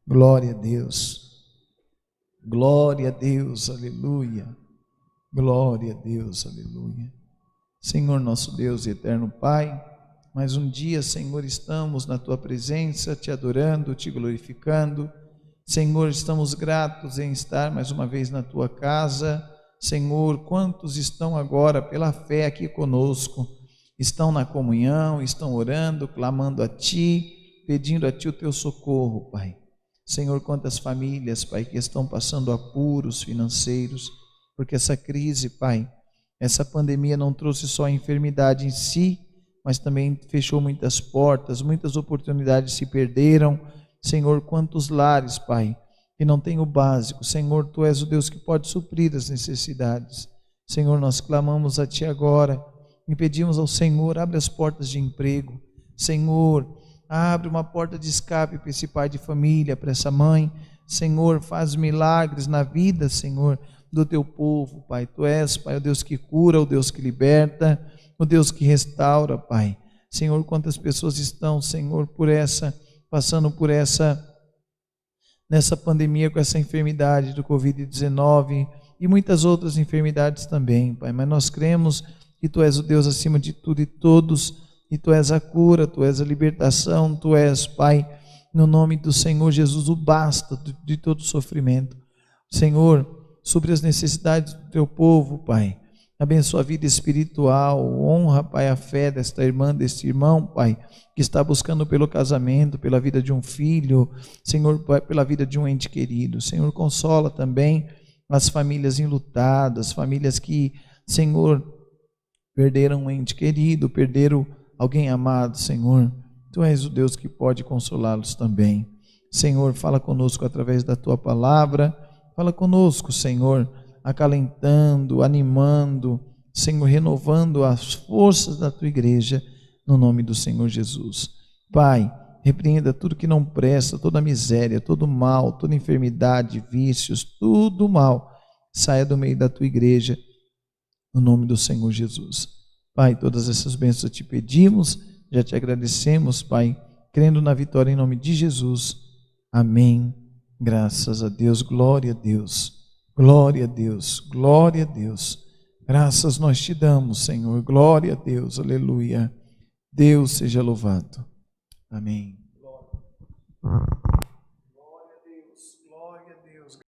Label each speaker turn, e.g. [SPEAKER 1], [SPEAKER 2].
[SPEAKER 1] Glória a Deus. Glória a Deus, aleluia. Glória a Deus, aleluia. Senhor nosso Deus e eterno Pai, mais um dia, Senhor, estamos na Tua presença, Te adorando, Te glorificando. Senhor, estamos gratos em estar mais uma vez na Tua casa. Senhor, quantos estão agora pela fé aqui conosco, estão na comunhão, estão orando, clamando a Ti, pedindo a Ti o Teu socorro, Pai. Senhor, quantas famílias, Pai, que estão passando apuros financeiros, porque essa crise, Pai, essa pandemia não trouxe só a enfermidade em si, mas também fechou muitas portas, muitas oportunidades se perderam. Senhor, quantos lares, Pai, que não têm o básico. Senhor, Tu és o Deus que pode suprir as necessidades. Senhor, nós clamamos a Ti agora e pedimos ao Senhor, abre as portas de emprego. Senhor, abre uma porta de escape para esse pai de família, para essa mãe. Senhor, faz milagres na vida, Senhor, do Teu povo, Pai. Tu és, Pai, o Deus que cura, o Deus que liberta, o Deus que restaura, Pai. Senhor, quantas pessoas estão, Senhor, passando por nessa pandemia, com essa enfermidade do Covid-19 e muitas outras enfermidades também, Pai. Mas nós cremos que Tu és o Deus acima de tudo e todos, e Tu és a cura, Tu és a libertação, Tu és, Pai, no nome do Senhor Jesus, o basta de todo sofrimento. Senhor, sobre as necessidades do Teu povo, Pai, abençoa a vida espiritual, honra, Pai, a fé desta irmã, deste irmão, Pai, que está buscando pelo casamento, pela vida de um filho, Senhor, Pai, pela vida de um ente querido. Senhor, consola também as famílias enlutadas, famílias que, Senhor, perderam um ente querido, perderam alguém amado. Senhor, Tu és o Deus que pode consolá-los também. Senhor, fala conosco através da Tua palavra, fala conosco, Senhor, acalentando, animando, Senhor, renovando as forças da Tua igreja, no nome do Senhor Jesus. Pai, repreenda tudo que não presta, toda miséria, todo mal, toda enfermidade, vícios, tudo mal, saia do meio da Tua igreja, no nome do Senhor Jesus. Pai, todas essas bênçãos Te pedimos, já Te agradecemos, Pai, crendo na vitória em nome de Jesus. Amém. Graças a Deus, glória a Deus, glória a Deus, glória a Deus. Graças nós Te damos, Senhor, glória a Deus, aleluia. Deus seja louvado. Amém.